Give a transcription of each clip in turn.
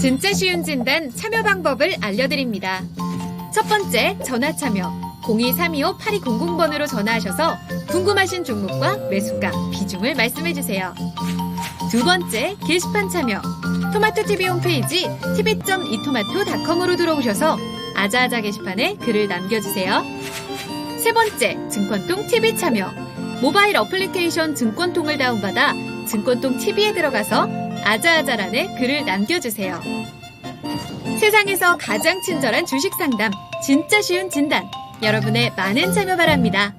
진짜 쉬운 진단 참여 방법을 알려드립니다. 첫 번째, 전화 참여. 02-325-8200번으로 전화하셔서 궁금하신 종목과 매수가, 비중을 말씀해주세요. 두 번째, 게시판 참여. 토마토TV 홈페이지 tv.이토마토.com으로 들어오셔서 아자아자 게시판에 글을 남겨주세요. 세 번째, 증권통 TV 참여. 모바일 어플리케이션 증권통을 다운받아 증권통 TV에 들어가서 아자아자란에 글을 남겨주세요. 세상에서 가장 친절한 주식 상담, 진짜 쉬운 진단. 여러분의 많은 참여 바랍니다.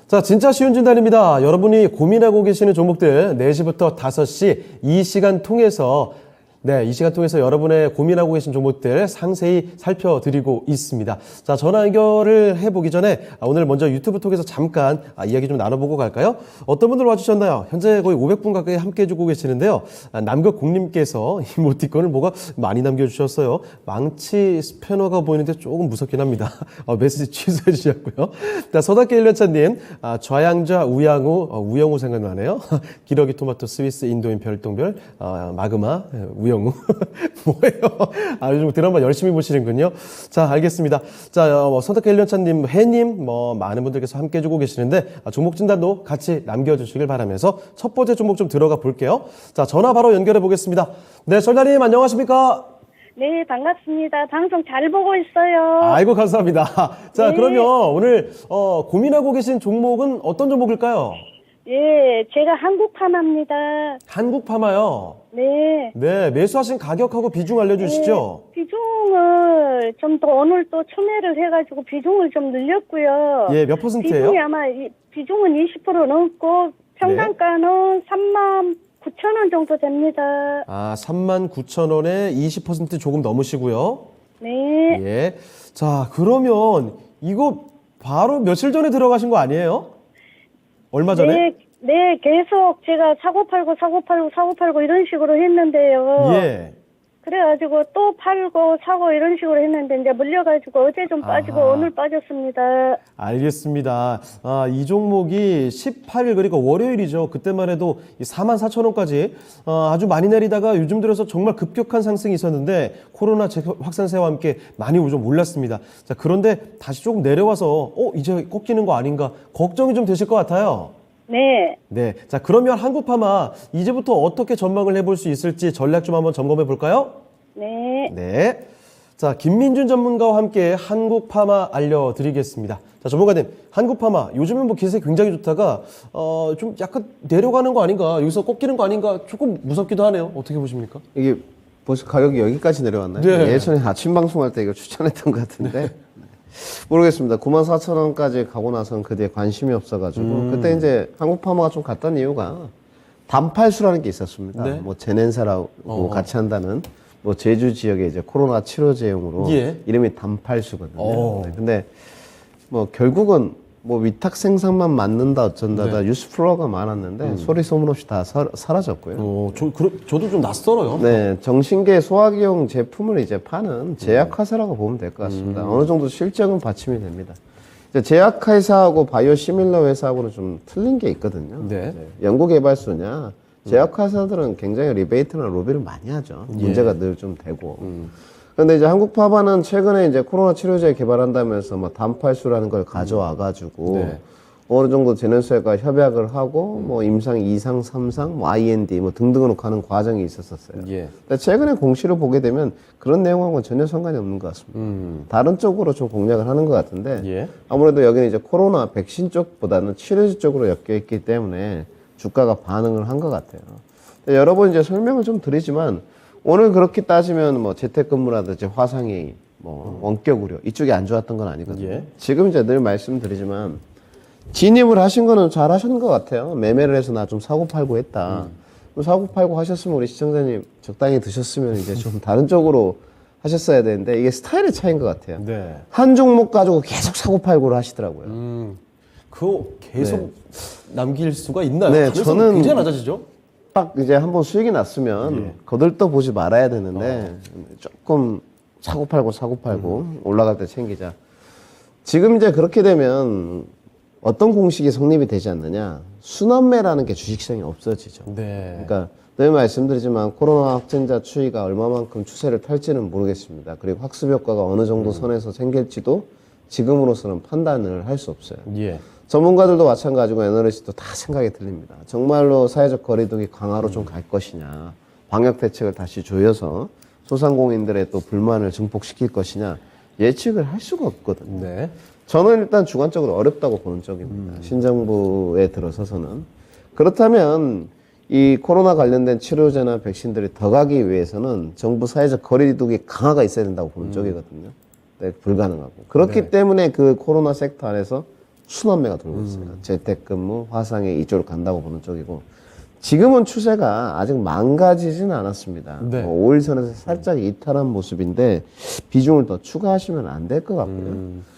자, 진짜 쉬운 진단입니다. 여러분이 고민하고 계시는 종목들 4시부터 5시 이 시간 통해서 이 시간 통해서 여러분의 고민하고 계신 종목들 상세히 살펴드리고 있습니다. 자, 전화 연결을 해보기 전에 오늘 먼저 유튜브 통해서 잠깐 이야기 좀 나눠보고 갈까요? 어떤 분들 와주셨나요? 현재 거의 500분 가까이 함께 해주고 계시는데요. 남극공님께서 이모티콘을 뭐가 많이 남겨주셨어요. 망치 스패너가 보이는데 조금 무섭긴 합니다. 메시지 취소해 주셨고요. 자, 서답게 1년차님, 좌양좌 우양우, 우영우 생각나네요. 기러기 토마토 스위스 인도인 별똥별, 마그마, 우영우. 뭐예요? 요즘 드라마 열심히 보시는군요. 자, 알겠습니다. 자, 선택해 1년차님, 해님, 많은 분들께서 함께 해주고 계시는데, 종목 진단도 같이 남겨주시길 바라면서 첫 번째 종목 좀 들어가 볼게요. 자, 전화 바로 연결해 보겠습니다. 네, 설다님, 안녕하십니까? 네, 반갑습니다. 방송 잘 보고 있어요. 아이고, 감사합니다. 자, 네. 그러면 오늘, 고민하고 계신 종목은 어떤 종목일까요? 예, 제가 한국파마입니다. 한국파마요. 네. 네, 매수하신 가격하고 비중 알려주시죠. 네, 비중을 좀 더 오늘 또 추매를 해가지고 비중을 좀 늘렸고요. 예, 몇 퍼센트예요? 비중이 아마 비중은 20% 넘고 평단가는 39,000원 정도 됩니다. 39,000원에 20% 조금 넘으시고요. 네. 예. 자, 그러면 이거 바로 며칠 전에 들어가신 거 아니에요? 얼마 전에? 네, 계속 제가 사고 팔고 이런 식으로 했는데요. 예. 그래가지고 또 팔고 사고 이런 식으로 했는데 이제 물려가지고 어제 좀 빠지고 오늘 빠졌습니다. 알겠습니다. 이 종목이 18일 그러니까 월요일이죠. 그때만 해도 44,000원까지 아주 많이 내리다가 요즘 들어서 정말 급격한 상승이 있었는데 코로나 확산세와 함께 많이 좀 올랐습니다. 자, 그런데 다시 조금 내려와서 이제 꺾이는 거 아닌가 걱정이 좀 되실 것 같아요. 네. 네. 자, 그러면 한국파마 이제부터 어떻게 전망을 해볼 수 있을지 전략 좀 한번 점검해 볼까요? 네. 네. 자, 김민준 전문가와 함께 한국파마 알려드리겠습니다. 자, 전문가님, 한국파마 요즘은 뭐 기세 굉장히 좋다가 좀 약간 내려가는 거 아닌가, 여기서 꺾이는 거 아닌가 조금 무섭기도 하네요. 어떻게 보십니까? 이게 벌써 가격이 여기까지 내려왔나요? 네. 예전에 아침 방송할 때 이거 추천했던 것 같은데 모르겠습니다. 94,000원까지 가고 나서는 그 뒤에 관심이 없어가지고 그때 이제 한국파마가 좀 갔던 이유가 단팔수라는 게 있었습니다. 네. 뭐 제넨사라고 같이 한다는 뭐 제주 지역의 이제 코로나 치료제용으로 예. 이름이 단팔수거든요. 네. 근데 뭐 결국은 뭐 위탁 생산만 맞는다 어쩐다다 뉴스 플로어가 많았는데 소리 소문 없이 다 사라졌고요. 저도 좀 낯설어요. 네, 정신계 소화기용 제품을 이제 파는 제약회사라고 보면 될 것 같습니다. 어느 정도 실적은 받침이 됩니다. 이제 제약회사하고 바이오시밀러 회사하고는 좀 틀린 게 있거든요. 네. 연구개발소냐, 제약회사들은 굉장히 리베이트나 로비를 많이 하죠. 문제가 늘 좀 되고. 그런데 이제 한국파마는 최근에 이제 코로나 치료제 개발한다면서 뭐 단팔수라는 걸 가져와가지고 어느 정도 제넨수가 협약을 하고 뭐 임상 2상, 3상, 뭐 IND 뭐 등등으로 가는 과정이 있었었어요. 예. 근데 최근에 공시를 보게 되면 그런 내용하고는 전혀 상관이 없는 것 같습니다. 다른 쪽으로 좀 공략을 하는 것 같은데 예. 아무래도 여기는 이제 코로나 백신 쪽보다는 치료제 쪽으로 엮여있기 때문에 주가가 반응을 한 것 같아요. 여러 번 이제 설명을 좀 드리지만 오늘 그렇게 따지면 뭐 재택근무라든지 화상회의, 뭐 원격 의료 이쪽이 안 좋았던 건 아니거든요. 예. 지금 이제 늘 말씀드리지만 진입을 하신 거는 잘 하신 것 같아요. 매매를 해서 나 좀 사고 팔고 했다. 사고 팔고 하셨으면 우리 시청자님 적당히 드셨으면 이제 좀 다른 쪽으로 하셨어야 되는데 이게 스타일의 차이인 것 같아요. 네. 한 종목 가지고 계속 사고 팔고를 하시더라고요. 그거 계속 남길 수가 있나요? 네, 가능성이 저는 굉장히 낮아지죠. 딱 이제 한번 수익이 났으면 거들떠 보지 말아야 되는데 조금 사고 팔고 올라갈 때 챙기자. 지금 이제 그렇게 되면 어떤 공식이 성립이 되지 않느냐? 순환매라는 게 주식시장에 없어지죠. 네. 그러니까 늘 말씀드리지만 코로나 확진자 추이가 얼마만큼 추세를 탈지는 모르겠습니다. 그리고 학습 효과가 어느 정도 선에서 생길지도 지금으로서는 판단을 할 수 없어요. 예. 전문가들도 마찬가지고 애널리스트도 다 생각이 틀립니다. 정말로 사회적 거리두기 강화로 좀 갈 것이냐, 방역 대책을 다시 조여서 소상공인들의 또 불만을 증폭시킬 것이냐 예측을 할 수가 없거든요. 네. 저는 일단 주관적으로 어렵다고 보는 쪽입니다. 신정부에 들어서서는. 그렇다면 이 코로나 관련된 치료제나 백신들이 더 가기 위해서는 정부 사회적 거리두기 강화가 있어야 된다고 보는 쪽이거든요. 네, 불가능하고. 그렇기 때문에 그 코로나 섹터 안에서 순환매가 돌고 있어요. 재택근무, 화상회 이쪽으로 간다고 보는 쪽이고 지금은 추세가 아직 망가지지는 않았습니다. 네. 5일선에서 살짝 이탈한 모습인데 비중을 더 추가하시면 안 될 것 같고요.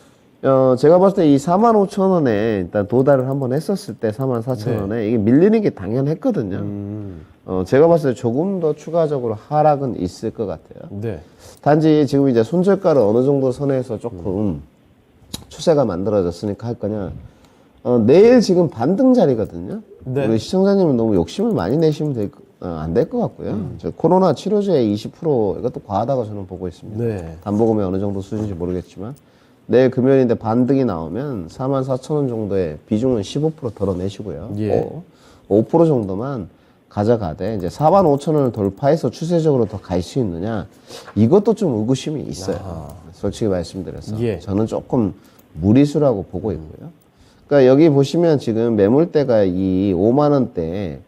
제가 봤을 때 이 45,000원에 일단 도달을 한번 했었을 때 44,000원에 이게 밀리는 게 당연했거든요. 제가 봤을 때 조금 더 추가적으로 하락은 있을 것 같아요. 네. 단지 지금 이제 손절가를 어느 정도 선에서 조금 추세가 만들어졌으니까 할 거냐. 내일 지금 반등 자리거든요. 네. 우리 시청자님은 너무 욕심을 많이 내시면 안 될 것 같고요. 저 코로나 치료제 20% 이것도 과하다고 저는 보고 있습니다. 네. 담보금이 어느 정도 수준인지 모르겠지만 내일 금요일인데 반등이 나오면 44,000원 정도의 비중은 15% 덜어내시고요. 예. 5% 정도만 가져가되 이제 45,000원을 돌파해서 추세적으로 더 갈 수 있느냐 이것도 좀 의구심이 있어요. 솔직히 말씀드려서 예. 저는 조금 무리수라고 보고 있고요. 그러니까 여기 보시면 지금 매물대가 이 5만 원대에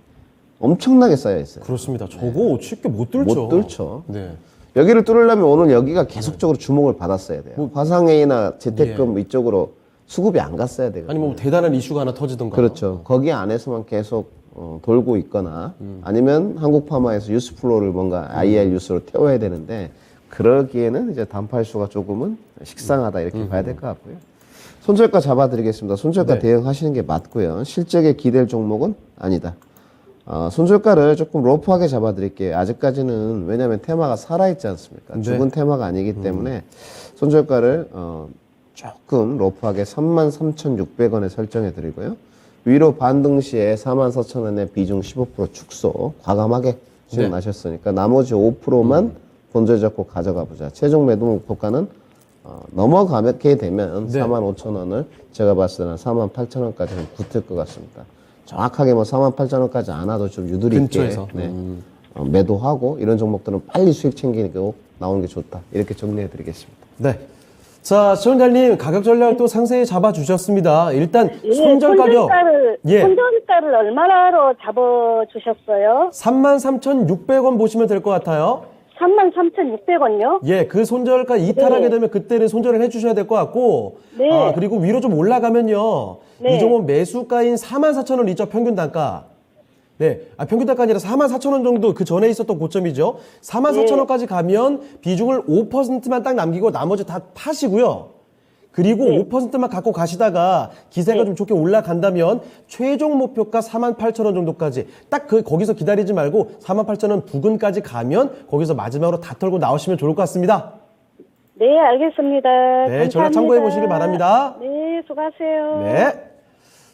엄청나게 쌓여 있어요. 그렇습니다. 저거 쉽게 못 뚫죠. 못 뚫죠. 네. 여기를 뚫으려면 오늘 여기가 계속적으로 주목을 받았어야 돼요. 화상회의나 재택금 이쪽으로 수급이 안 갔어야 되거든요. 아니 뭐 대단한 이슈가 하나 터지던가. 그렇죠. 거기 안에서만 계속 돌고 있거나 아니면 한국파마에서 뉴스플로우를 뭔가 IR 뉴스로 태워야 되는데 그러기에는 이제 단팔수가 조금은 식상하다 이렇게 봐야 될 것 같고요. 손절가 잡아드리겠습니다. 손절가 네. 대응하시는 게 맞고요. 실적에 기댈 종목은 아니다. 손절가를 조금 로프하게 잡아드릴게요. 아직까지는 왜냐하면 테마가 살아있지 않습니까? 네. 죽은 테마가 아니기 때문에 손절가를 조금 로프하게 33,600원에 설정해드리고요. 위로 반등 시에 44,000원에 비중 15% 축소 과감하게 수익나셨으니까 나머지 5%만 본절 잡고 가져가 보자. 최종 매도 목표가는 넘어가게 되면 네. 45,000원을 제가 봤을 때는 48,000원까지 붙을 것 같습니다. 정확하게 뭐 48,000원까지 안 와도 좀 유도리 있게 근처에서. 매도하고 이런 종목들은 빨리 수익 챙기고 나오는 게 좋다. 이렇게 정리해 드리겠습니다. 네. 자, 시청자님 가격 전략 또 상세히 잡아주셨습니다. 일단 손절 가격 손절가를 얼마로 잡아주셨어요? 33,600원 보시면 될 것 같아요. 33,600원요? 예, 그 손절가 이탈하게 되면 그때는 손절을 해주셔야 될 것 같고, 네. 그리고 위로 좀 올라가면요, 네. 이 종목 매수가인 44,000원 있죠, 평균 단가. 네, 평균 단가 아니라 44,000원 정도 그 전에 있었던 고점이죠. 44,000원까지 가면 비중을 5%만 딱 남기고 나머지 다 파시고요. 그리고 5%만 갖고 가시다가 기세가 좀 좋게 올라간다면 최종 목표가 48,000원 정도까지 딱 거기서 기다리지 말고 48,000원 부근까지 가면 거기서 마지막으로 다 털고 나오시면 좋을 것 같습니다. 네, 알겠습니다. 네, 감사합니다. 전략 참고해 보시길 바랍니다. 네, 수고하세요. 네.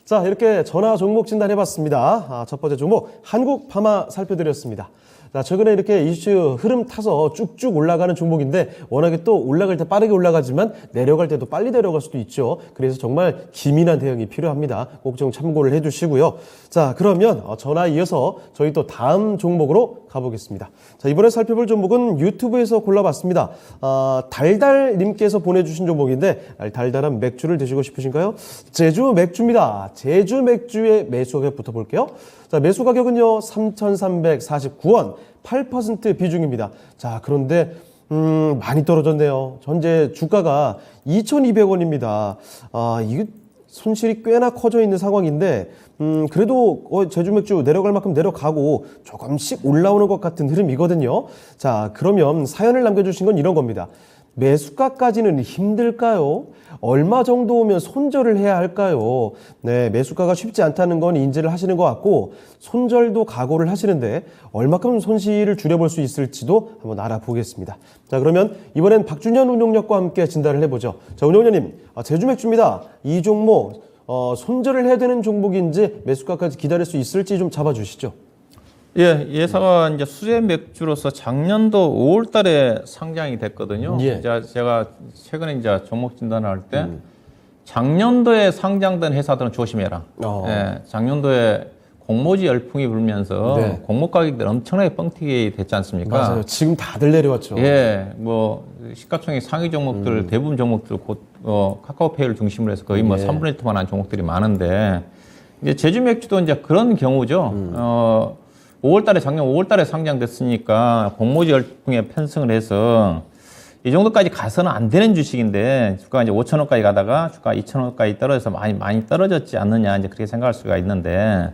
자, 이렇게 전화 종목 진단해봤습니다. 첫 번째 종목 한국파마 살펴드렸습니다. 자, 최근에 이렇게 이슈 흐름 타서 쭉쭉 올라가는 종목인데 워낙에 또 올라갈 때 빠르게 올라가지만 내려갈 때도 빨리 내려갈 수도 있죠. 그래서 정말 기민한 대응이 필요합니다. 꼭 좀 참고를 해주시고요. 자, 그러면 전화 이어서 저희 또 다음 종목으로 가보겠습니다. 자, 이번에 살펴볼 종목은 유튜브에서 골라봤습니다. 달달님께서 보내주신 종목인데 달달한 맥주를 드시고 싶으신가요? 제주 맥주입니다. 제주 맥주의 매수 가격 붙어볼게요. 자, 매수 가격은요 3,349원, 8% 비중입니다. 자, 그런데 많이 떨어졌네요. 현재 주가가 2,200원입니다. 이게 손실이 꽤나 커져 있는 상황인데 그래도 제주 맥주 내려갈 만큼 내려가고 조금씩 올라오는 것 같은 흐름이거든요. 자, 그러면 사연을 남겨주신 건 이런 겁니다. 매수가까지는 힘들까요? 얼마 정도 오면 손절을 해야 할까요? 네, 매수가가 쉽지 않다는 건 인지를 하시는 것 같고 손절도 각오를 하시는데 얼마큼 손실을 줄여볼 수 있을지도 한번 알아보겠습니다. 자, 그러면 이번엔 박준현 운용력과 함께 진단을 해보죠. 자, 운용력님, 제주맥주입니다. 이 종목 손절을 해야 되는 종목인지 매수가까지 기다릴 수 있을지 좀 잡아주시죠. 예, 예사가 이제 수제 맥주로서 작년도 5월 달에 상장이 됐거든요. 예. 이제 제가 최근에 이제 종목 진단을 할 때 작년도에 상장된 회사들은 조심해라. 예, 작년도에 공모지 열풍이 불면서 네. 공모 가격들 엄청나게 뻥튀기 됐지 않습니까? 맞아요. 지금 다들 내려왔죠. 예, 뭐 시가총액 상위 종목들 대부분 종목들 곧 카카오페이를 중심으로 해서 거의 뭐 예. 3분의 1만 한 종목들이 많은데 이제 제주 맥주도 이제 그런 경우죠. 5월달에 작년 5월달에 상장됐으니까 공모지 열풍에 편승을 해서 이 정도까지 가서는 안 되는 주식인데 주가가 이제 5,000원까지 가다가 주가 2,000원까지 떨어져서 많이 떨어졌지 않느냐 이제 그렇게 생각할 수가 있는데.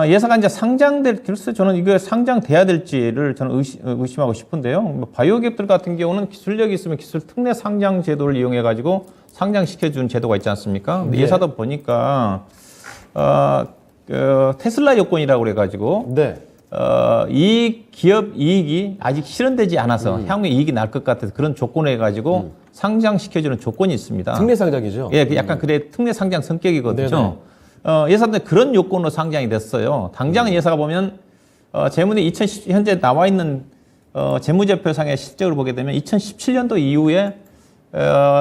예사가 이제 상장될, 글쎄 저는 이거 상장돼야 될지를 저는 의심하고 싶은데요. 뭐 바이오 기업들 같은 경우는 기술력이 있으면 기술 특례 상장 제도를 이용해가지고 상장시켜준 제도가 있지 않습니까? 근데 네. 예사도 보니까, 테슬라 요건이라고 그래가지고, 네. 이 기업 이익이 아직 실현되지 않아서 향후에 이익이 날 것 같아서 그런 조건을 해가지고 상장시켜주는 조건이 있습니다. 특례 상장이죠. 예, 약간 그래 특례 상장 성격이거든요. 네네. 예사인데 그런 요건으로 상장이 됐어요. 당장은 예사가 보면 재무에 현재 나와 있는 재무제표상의 실적을 보게 되면 2017년도 이후에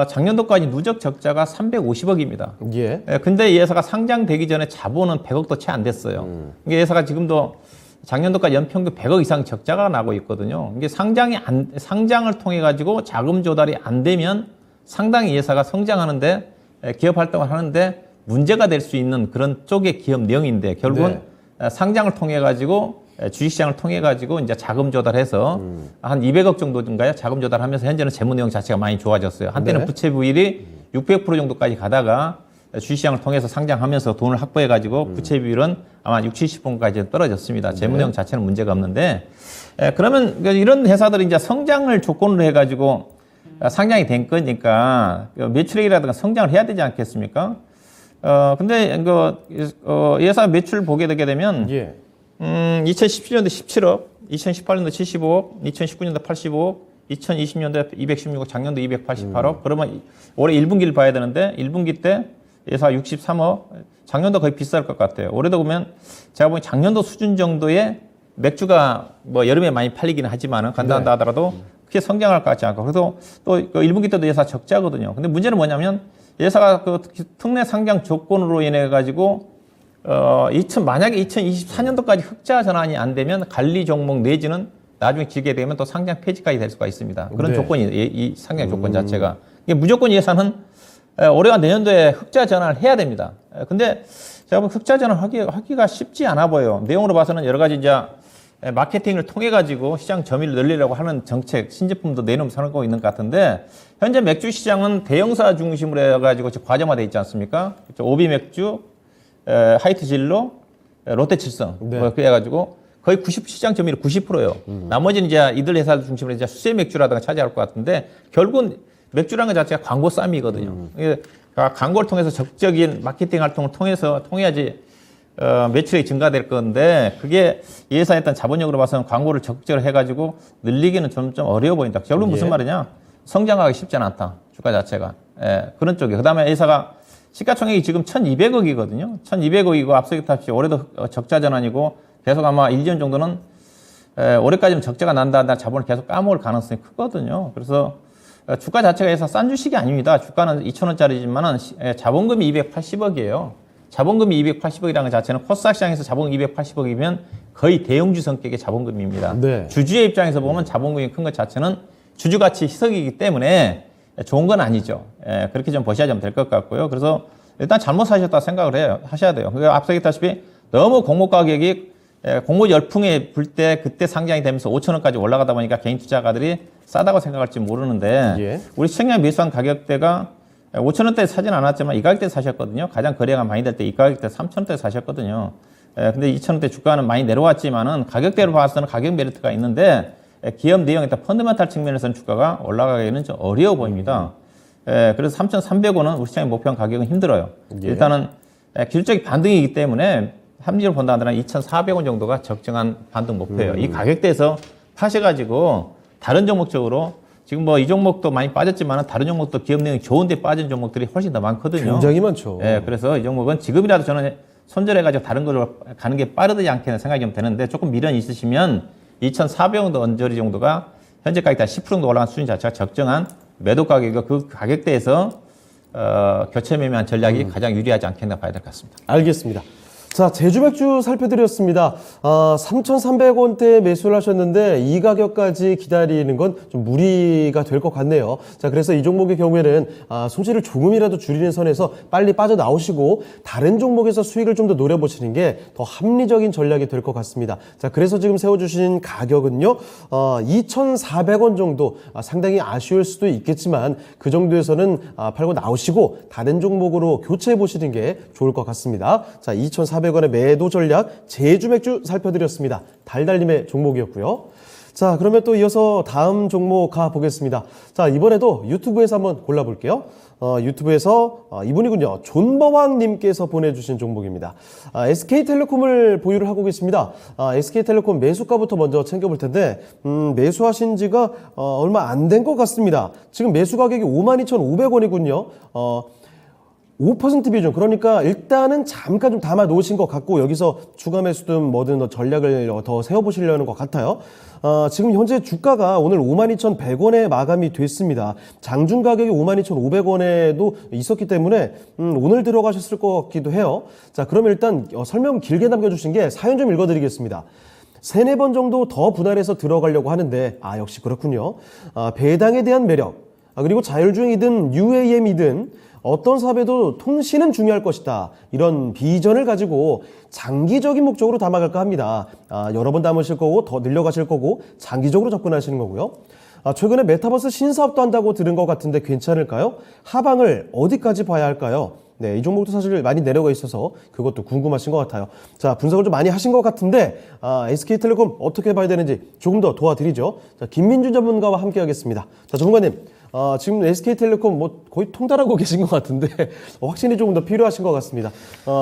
작년도까지 누적 적자가 350억입니다. 예. 근데 예사가 상장되기 전에 자본은 100억도 채 안 됐어요. 이게 예사가 지금도 작년도까지 연평균 100억 이상 적자가 나고 있거든요. 이게 상장을 통해 가지고 자금 조달이 안 되면 상당히 예사가 성장하는데 기업 활동을 하는데 문제가 될 수 있는 그런 쪽의 기업 내용인데 결국은 상장을 통해 가지고 주식시장을 통해 가지고 이제 자금 조달해서 한 200억 정도인가요? 자금 조달하면서 현재는 재무 내용 자체가 많이 좋아졌어요. 한때는 네. 부채 비율이 600% 정도까지 가다가 주식시장을 통해서 상장하면서 돈을 확보해 가지고 부채 비율은 아마 60, 70%까지 떨어졌습니다. 재무 내용 자체는 문제가 없는데 그러면 이런 회사들이 이제 성장을 조건으로 해 가지고 상장이 된 거니까 매출액이라든가 성장을 해야 되지 않겠습니까? 근데 예사 매출 보게 되게 되면 예. 2017년도 17억, 2018년도 75억, 2019년도 85억, 2020년도에 216억, 작년도 288억. 그러면 올해 1분기를 봐야 되는데 1분기 때 예사 63억, 작년도 거의 비쌀 것 같아요. 올해도 보면 제가 보니 작년도 수준 정도의 맥주가 뭐 여름에 많이 팔리기는 하지만은 간단하다 하더라도 크게 성장할 것 같지 않고 그래서 또 1분기 때도 예사 적자거든요. 근데 문제는 뭐냐면 예사가 그 특례 상장 조건으로 인해 가지고 만약에 2024년도까지 흑자 전환이 안 되면 관리 종목 내지는 나중에 지게 되면 또 상장 폐지까지 될 수가 있습니다. 그런 네. 조건이 이 상장 조건 자체가 이게 무조건 예산은 올해와 내년도에 흑자 전환을 해야 됩니다. 근데 제가 보면 흑자 전환 하기가 쉽지 않아 보여요. 내용으로 봐서는 여러 가지 이제 마케팅을 통해 가지고 시장 점유율을 늘리려고 하는 정책, 신제품도 내놓으면서 하고 있는 것 같은데 현재 맥주 시장은 대형사 중심으로 해가지고 과점화돼 있지 않습니까? 오비 맥주, 하이트 진로, 롯데 칠성 네. 뭐 그래가지고 거의 시장 점유율 90%예요. 나머지는 이제 이들 회사 중심으로 이제 수제 맥주라든가 차지할 것 같은데 결국은 맥주라는 것 자체가 광고 싸움이거든요. 광고를 통해서 적극적인 마케팅 활동을 통해야지 매출이 증가될 건데 그게 예상했던 자본력으로 봐서는 광고를 적극적으로 해가지고 늘리기는 좀 어려워 보인다. 결국은 무슨 말이냐? 성장하기 쉽지 않다. 주가 자체가. 그런 쪽이에요. 그 다음에 회사가 시가총액이 지금 1,200억이거든요. 1,200억이고 앞서 얘기했다시피 올해도 적자 전환이고 계속 아마 1년 정도는 올해까지는 적자가 난다 자본을 계속 까먹을 가능성이 크거든요. 그래서 주가 자체가 해서 싼 주식이 아닙니다. 주가는 2,000원짜리지만은 자본금이 280억이에요. 자본금이 280억이라는 것 자체는 코스닥 시장에서 자본금 280억이면 거의 대형주 성격의 자본금입니다. 네. 주주의 입장에서 보면 자본금이 큰 것 자체는 주주가치 희석이기 때문에 좋은 건 아니죠. 그렇게 좀 보셔야 될 것 같고요. 그래서 일단 잘못 사셨다 생각을 하셔야 돼요. 앞서 얘기했다시피 너무 공모 가격이 공모 열풍에 불 때 그때 상장이 되면서 5,000원까지 올라가다 보니까 개인 투자가들이 싸다고 생각할지 모르는데 예. 우리 시청량 매수한 가격대가 5,000원대에 사진 않았지만 이 가격대에 사셨거든요. 가장 거래가 많이 될 때 이 가격대 3,000원대에 사셨거든요. 근데 2,000원대 주가는 많이 내려왔지만은 가격대로 봐서는 가격 메리트가 있는데 기업 내용에 따라 펀더멘탈 측면에서는 주가가 올라가기는 좀 어려워 보입니다. 그래서 3,300원은 우리 시장의 목표한 가격은 힘들어요. 예. 일단은 기술적인 반등이기 때문에 합리적으로 본다 하더라도 2,400원 정도가 적정한 반등 목표예요. 이 가격대에서 파셔가지고 다른 종목적으로 지금 뭐 이 종목도 많이 빠졌지만 다른 종목도 기업 내용이 좋은데 빠진 종목들이 훨씬 더 많거든요. 굉장히 많죠. 그래서 이 종목은 지금이라도 저는 손절해가지고 다른 걸로 가는 게 빠르지 않겠는 생각이 좀 되는데 조금 미련이 있으시면 2,400원 언저리 정도가 현재 가격대 10% 정도 올라간 수준 자체가 적정한 매도 가격이고 그 가격대에서 교체 매매한 전략이 가장 유리하지 않겠나 봐야 될 것 같습니다. 알겠습니다. 자, 제주 맥주 살펴드렸습니다. 3,300원대에 매수를 하셨는데 이 가격까지 기다리는 건 좀 무리가 될 것 같네요. 자, 그래서 이 종목의 경우에는 손실을 조금이라도 줄이는 선에서 빨리 빠져나오시고 다른 종목에서 수익을 좀 더 노려보시는 게 더 합리적인 전략이 될 것 같습니다. 자, 그래서 지금 세워주신 가격은요, 2,400원 정도, 상당히 아쉬울 수도 있겠지만 그 정도에서는 팔고 나오시고 다른 종목으로 교체해 보시는 게 좋을 것 같습니다. 자, 2,400원의 매도 전략 제주 맥주 살펴드렸습니다. 달달님의 종목이었고요. 자, 그러면 또 이어서 다음 종목 가보겠습니다. 자, 이번에도 유튜브에서 한번 골라볼게요. 유튜브에서 이분이군요. 존버왕님께서 보내주신 종목입니다. SK텔레콤을 보유를 하고 계십니다. SK텔레콤 매수가부터 먼저 챙겨볼 텐데 매수하신 지가 얼마 안 된 것 같습니다. 지금 매수 가격이 52,500원이군요. 5% 비중, 그러니까 일단은 잠깐 좀 담아 놓으신 것 같고 여기서 추가 매수든 뭐든 전략을 더 세워보시려는 것 같아요. 지금 현재 주가가 오늘 52,100원에 마감이 됐습니다. 장중 가격이 52,500원에도 있었기 때문에 오늘 들어가셨을 것 같기도 해요. 자, 그러면 일단 설명 길게 남겨주신 게 사연 좀 읽어드리겠습니다. 3-4번 정도 더 분할해서 들어가려고 하는데 역시 그렇군요. 배당에 대한 매력, 그리고 자율주행이든 UAM이든 어떤 사업에도 통신은 중요할 것이다. 이런 비전을 가지고 장기적인 목적으로 담아갈까 합니다. 여러 번 담으실 거고 더 늘려가실 거고 장기적으로 접근하시는 거고요. 최근에 메타버스 신사업도 한다고 들은 것 같은데 괜찮을까요? 하방을 어디까지 봐야 할까요? 네, 이 종목도 사실 많이 내려가 있어서 그것도 궁금하신 것 같아요. 자, 분석을 좀 많이 하신 것 같은데 SK텔레콤 어떻게 봐야 되는지 조금 더 도와드리죠. 자, 김민준 전문가와 함께 하겠습니다. 자, 전문가님. 지금 SK텔레콤 뭐 거의 통달하고 계신 것 같은데 확신이 조금 더 필요하신 것 같습니다.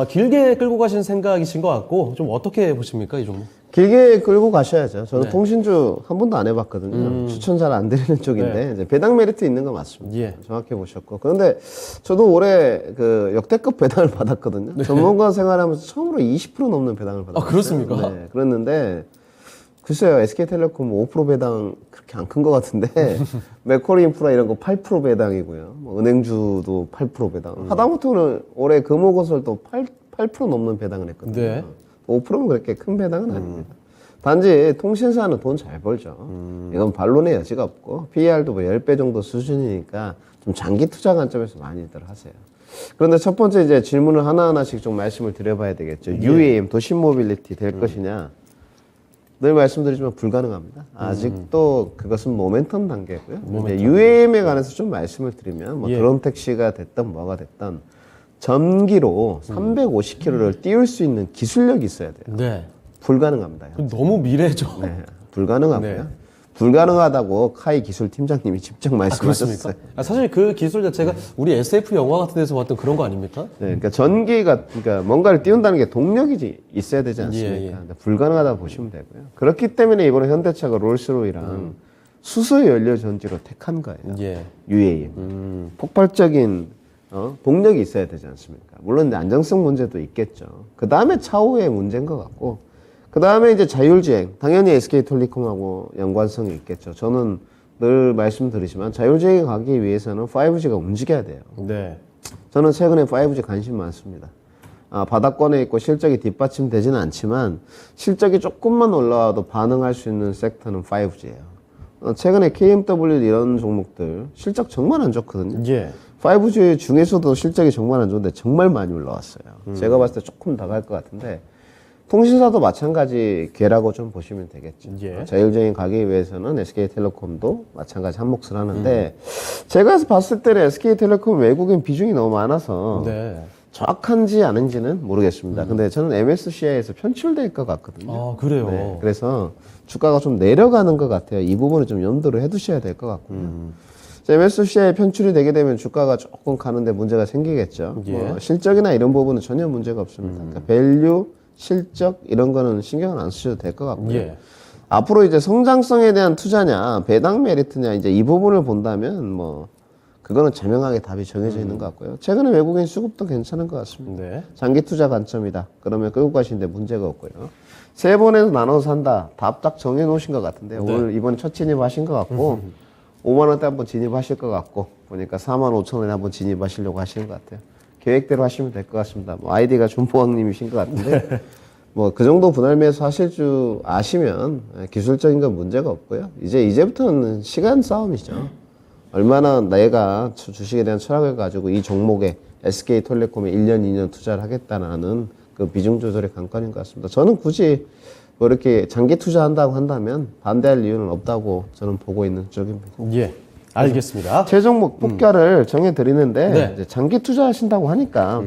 길게 끌고 가신 생각이신 것 같고 좀 어떻게 보십니까, 이 종목? 길게 끌고 가셔야죠. 저는 네. 통신주 한 번도 안 해봤거든요. 추천 잘 안 드리는 쪽인데 네. 이제 배당 메리트 있는 거 맞습니다. 예. 정확히 보셨고. 그런데 저도 올해 그 역대급 배당을 받았거든요. 네. 전문가 생활하면서 처음으로 20% 넘는 배당을 받았어요. 그렇습니까? 네, 그랬는데 글쎄요, SK텔레콤 5% 배당 그렇게 안 큰 것 같은데 맥쿼리 인프라 이런 거 8% 배당이고요. 뭐 은행주도 8% 배당. 하다못해는 올해 금호건설도 8% 넘는 배당을 했거든요. 네. 5%는 그렇게 큰 배당은 아닙니다. 단지 통신사는 돈 잘 벌죠. 이건 반론의 여지가 없고 PER도 뭐 10배 정도 수준이니까 좀 장기 투자 관점에서 많이들 하세요. 그런데 첫 번째 이제 질문을 하나하나씩 좀 말씀을 드려봐야 되겠죠. UAM, 도심 모빌리티 될 것이냐. 늘 말씀드리지만 불가능합니다. 아직도 그것은 모멘텀 단계고요. UAM에 관해서 좀 말씀을 드리면 뭐 드론 택시가 됐든 뭐가 됐든 전기로 350km를 띄울 수 있는 기술력이 있어야 돼요. 네. 불가능합니다. 너무 미래죠. 네, 불가능하고요. 네. 불가능하다고 카이 기술 팀장님이 직접 말씀하셨어요. 그렇습니까? 사실 그 기술 자체가 우리 SF 영화 같은 데서 봤던 그런 거 아닙니까? 네, 그러니까 전기가 그러니까 뭔가를 띄운다는 게 동력이 있어야 되지 않습니까? 예. 근데 불가능하다고 보시면 되고요. 그렇기 때문에 이번에 현대차가 롤스로이랑 수소 연료 전지로 택한 거예요. 예. UAM. 폭발적인 동력이 있어야 되지 않습니까? 물론 안정성 문제도 있겠죠. 그 다음에 차후의 문제인 것 같고, 그 다음에 이제 자율주행. 당연히 SK텔레콤하고 연관성이 있겠죠. 저는 늘 말씀드리지만 자율주행에 가기 위해서는 5G가 움직여야 돼요. 네. 저는 최근에 5G 관심 많습니다. 바닥권에 있고 실적이 뒷받침되지는 않지만 실적이 조금만 올라와도 반응할 수 있는 섹터는 5G예요. 최근에 KMW 이런 종목들 실적 정말 안 좋거든요. 예. 5G 중에서도 실적이 정말 안 좋은데 정말 많이 올라왔어요. 제가 봤을 때 조금 더 갈 것 같은데 통신사도 마찬가지 궤라고 좀 보시면 되겠죠. 예. 자율주행 가기 위해서는 SK텔레콤도 마찬가지 한 몫을 하는데 제가 봤을 때는 SK텔레콤 외국인 비중이 너무 많아서 네. 정확한지 아닌지는 모르겠습니다. 근데 저는 MSCI에서 편출될 것 같거든요. 그래요. 네, 그래서 주가가 좀 내려가는 것 같아요. 이 부분을 좀 염두를 해두셔야 될 것 같고요. MSCI에 편출이 되게 되면 주가가 조금 가는데 문제가 생기겠죠. 예. 뭐 실적이나 이런 부분은 전혀 문제가 없습니다. 그러니까 밸류, 실적 이런 거는 신경을 안 쓰셔도 될 것 같고요. 예. 앞으로 이제 성장성에 대한 투자냐, 배당 메리트냐 이제 이 부분을 본다면 뭐 그거는 자명하게 답이 정해져 있는 것 같고요. 최근에 외국인 수급도 괜찮은 것 같습니다. 네. 장기 투자 관점이다. 그러면 끌고 가시는데 문제가 없고요. 세 번에서 나눠서 산다. 답 딱 정해 놓으신 것 같은데 오늘 이번 첫 진입하신 것 같고 5만 원대 한번 진입하실 것 같고 보니까 4만 5천 원에 한번 진입하시려고 하시는 것 같아요. 계획대로 하시면 될 것 같습니다. 뭐 아이디가 준보왕님이신 것 같은데 뭐 그 정도 분할 매수 하실 줄 아시면 기술적인 건 문제가 없고요. 이제부터는 시간 싸움이죠. 얼마나 내가 주식에 대한 철학을 가지고 이 종목에 SK텔레콤에 1년, 2년 투자를 하겠다는 그 비중 조절의 관건인 것 같습니다. 저는 굳이 뭐 이렇게 장기 투자한다고 한다면 반대할 이유는 없다고 저는 보고 있는 쪽입니다. 예. 알겠습니다. 최종 목표가를 정해드리는데 네. 이제 장기 투자하신다고 하니까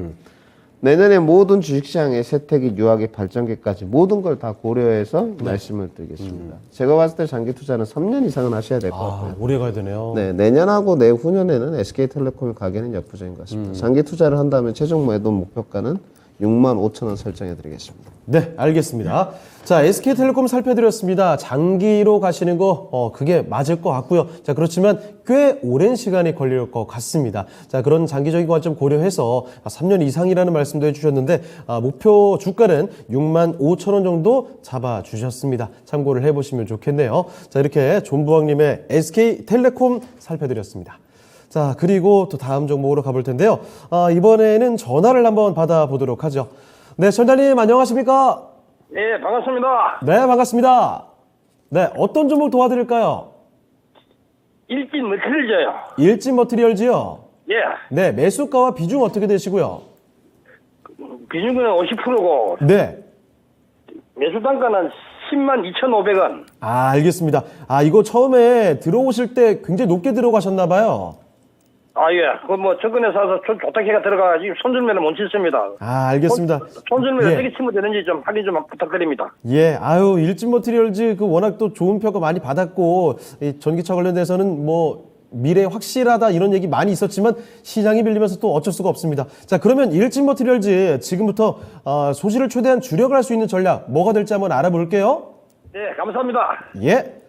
내년에 모든 주식시장의 세태기, 유학의 발전기까지 모든 걸 다 고려해서 말씀을 드리겠습니다. 제가 봤을 때 장기 투자는 3년 이상은 하셔야 될 것 같고요. 오래 가야 되네요. 네, 내년하고 내후년에는 SK텔레콤이 가기는 역부족인 것 같습니다. 장기 투자를 한다면 최종 매도 목표가는 6만 5천 원 설정해 드리겠습니다. 네, 알겠습니다. 자, SK텔레콤 살펴드렸습니다. 장기로 가시는 거, 그게 맞을 것 같고요. 자, 그렇지만 꽤 오랜 시간이 걸릴 것 같습니다. 자, 그런 장기적인 관점 고려해서 3년 이상이라는 말씀도 해주셨는데, 목표 주가는 6만 5천 원 정도 잡아주셨습니다. 참고를 해보시면 좋겠네요. 자, 이렇게 존부왕님의 SK텔레콤 살펴드렸습니다. 자, 그리고 또 다음 종목으로 가볼 텐데요. 이번에는 전화를 한번 받아보도록 하죠. 네, 전자님 안녕하십니까? 예, 반갑습니다. 네, 반갑습니다. 네, 어떤 종목 도와드릴까요? 일진 머틀리져요. 일진 머티리얼즈요. 예, 네, 매수가와 비중 어떻게 되시고요? 비중은 50%고 네. 매수 단가는 10만 2,500원. 알겠습니다. 이거 처음에 들어오실 때 굉장히 높게 들어가셨나 봐요. 예, 그 뭐 접근해 사서 좋다 해가 들어가가지고 손절매는 못 쳤습니다. 알겠습니다. 손절매 예. 어떻게 치면 되는지 좀 확인 좀 부탁드립니다. 예, 일진 머티리얼즈 워낙 또 좋은 평가 많이 받았고, 이 전기차 관련돼서는 뭐, 미래 확실하다 이런 얘기 많이 있었지만 시장이 밀리면서 또 어쩔 수가 없습니다. 자, 그러면 일진 머티리얼즈 지금부터 소실을 최대한 줄여갈 수 있는 전략 뭐가 될지 한번 알아볼게요. 네, 감사합니다. 예.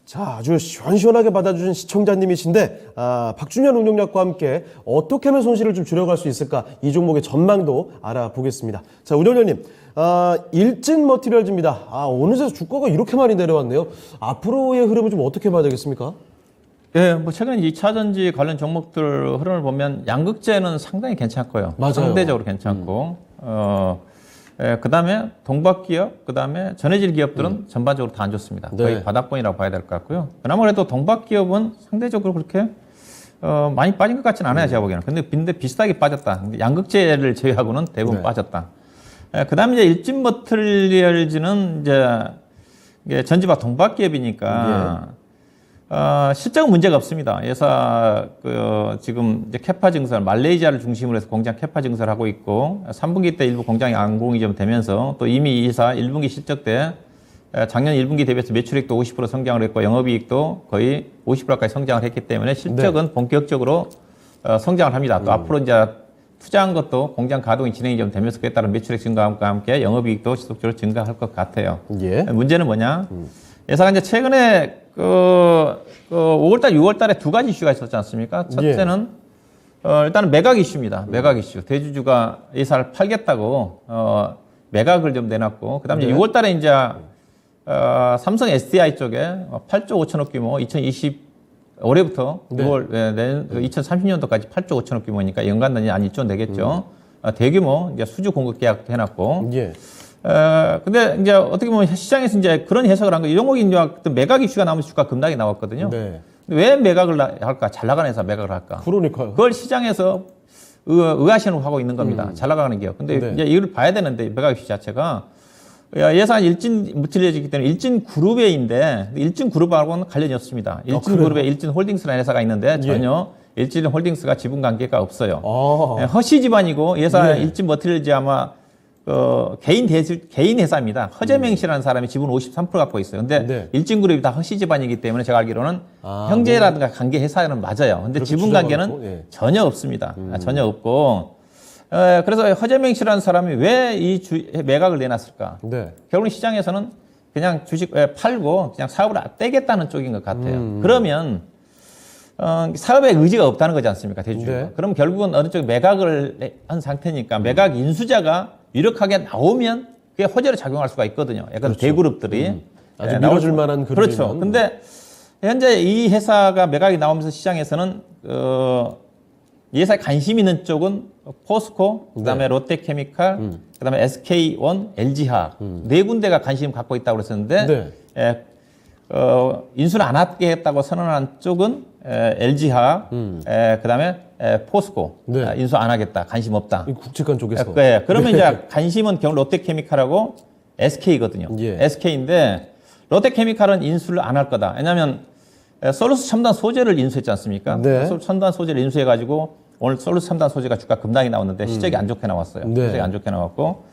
자, 아주 시원시원하게 받아주신 시청자님이신데, 박준현 운용약과 함께 어떻게 하면 손실을 좀 줄여갈 수 있을까? 이 종목의 전망도 알아보겠습니다. 자, 운영자님, 일진 머티리얼즈입니다. 어느새 주가가 이렇게 많이 내려왔네요. 앞으로의 흐름을 좀 어떻게 봐야 되겠습니까? 예, 뭐 최근 2차 전지 관련 종목들 흐름을 보면 양극재는 상당히 괜찮고요. 맞아요. 상대적으로 괜찮고, 그다음에 동박기업, 그다음에 전해질 기업들은 전반적으로 다 안 좋습니다. 네. 거의 바닥권이라고 봐야 될 것 같고요. 그나마 그래도 동박기업은 상대적으로 그렇게 많이 빠진 것 같지는 않아요, 제가 보기에는. 근데 비슷하게 빠졌다. 양극재를 제외하고는 대부분 네. 빠졌다. 그다음에 이제 일진 머틀리얼즈는 이게 전지바 동박기업이니까. 실적은 문제가 없습니다. 회사 지금 이제 캐파 증설, 말레이시아를 중심으로 해서 공장 캐파 증설을 하고 있고 3분기 때 일부 공장이 안공이 좀 되면서 또 이미 이 회사 1분기 실적 때 작년 1분기 대비해서 매출액도 50% 성장을 했고 영업이익도 거의 50%까지 성장을 했기 때문에 실적은 본격적으로 성장을 합니다. 또 앞으로 이제 투자한 것도 공장 가동이 진행이 좀 되면서 그에 따른 매출액 증가함과 함께 영업이익도 지속적으로 증가할 것 같아요. 예. 문제는 뭐냐? 회사가 이제 최근에 5월달, 6월달에 두 가지 이슈가 있었지 않습니까? 첫째는 일단은 매각 이슈입니다. 매각 이슈. 대주주가 회사를 팔겠다고 매각을 좀 내놨고, 그다음에 6월달에 이제 삼성 SDI 쪽에 8조 5천억 규모, 2020 올해부터 6월 2030년도까지 8조 5천억 규모니까 연간 단위 한 1조 내겠죠. 대규모 이제 수주 공급 계약도 해놨고. 예. 근데 이제 어떻게 보면 시장에서 이제 그런 해석을 한 거, 이 종목이 이제 매각 이슈가 나오면서 주가 급락이 나왔거든요. 네. 근데 왜 매각을 할까? 잘 나가는 회사 매각을 할까? 그러니까요. 그걸 시장에서 의아시는 하고 있는 겁니다. 잘 나가는 기업. 근데 네. 이제 이걸 봐야 되는데 매각 이슈 자체가 예산 일진 무찔려지기 때문에 일진 그룹에인데 일진 그룹하고는 관련이 없습니다. 일진 그룹에 일진 홀딩스라는 회사가 있는데 전혀 일진 홀딩스가 지분 관계가 없어요. 허시 집안이고 예산 일진 머티리얼즈 아마 개인 회사입니다. 허재맹 씨라는 사람이 지분 53% 갖고 있어요. 근데 일진그룹이 다 허씨 집안이기 때문에 제가 알기로는 형제라든가 관계 회사는 맞아요. 근데 지분 관계는 전혀 없습니다. 전혀 없고. 그래서 허재맹 씨라는 사람이 왜 이 매각을 내놨을까? 결국은 시장에서는 그냥 주식 팔고 그냥 사업을 떼겠다는 쪽인 것 같아요. 그러면 사업에 의지가 없다는 거지 않습니까? 대주주가. 네. 그럼 결국은 어느 쪽 매각을 한 상태니까 매각 인수자가 유력하게 나오면 그게 호재로 작용할 수가 있거든요. 약간 대그룹들이. 아주 나올 밀어줄 수- 만한 그룹이면. 그렇죠. 근데 현재 이 회사가 매각이 나오면서 시장에서는 이 회사에 관심 있는 쪽은 포스코, 그다음에 롯데케미칼, 그다음에 SK온, LG화학 네 군데가 관심 갖고 있다고 그랬었는데 네. 인수를 안 하겠다고 선언한 쪽은 LG화학, 그다음에 포스코 네. 인수 안 하겠다, 관심 없다. 이 국직관 쪽에서. 네. 그러면 이제 관심은 경우 롯데케미칼하고 SK거든요. 예. SK인데 롯데케미칼은 인수를 안 할 거다. 왜냐하면 솔루스 첨단 소재를 인수했지 않습니까? 네. 솔루스 첨단 소재를 인수해가지고 오늘 솔루스 첨단 소재가 주가 급락이 나왔는데 실적이 안 좋게 나왔어요. 네. 실적이 안 좋게 나왔고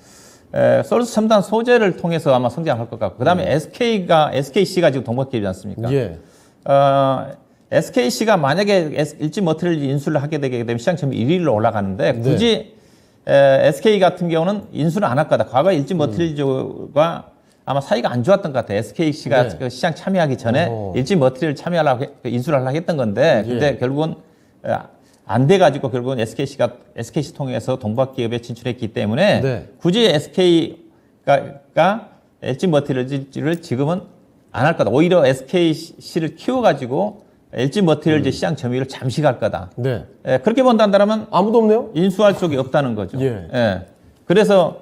솔루스 첨단 소재를 통해서 아마 성장할 것 같고 그다음에 SKC가 지금 동반기업이지 않습니까? 예. SKC가 만약에 일진 머티리얼 인수를 하게 되게 되면 시장 점유 1위로 올라가는데 네. 굳이 SK 같은 경우는 인수를 안 할 거다. 과거 일진 머티리얼과 아마 사이가 안 좋았던 것 같아요. SKC가 네. 그 시장 참여하기 전에 어허. 일진 머티리얼 참여하려고 인수를 하려고 했던 건데 근데 결국은 안 돼가지고 결국은 SKC 통해서 동박기업에 진출했기 때문에 네. 굳이 SK가 일진 머티리얼을 지금은 안 할 거다. 오히려 SKC를 키워가지고 LG 머티리얼 시장 점유율을 잠시 갈 거다. 네. 그렇게 본다면 아무도 없네요? 인수할 쪽이 없다는 거죠. 예. 그래서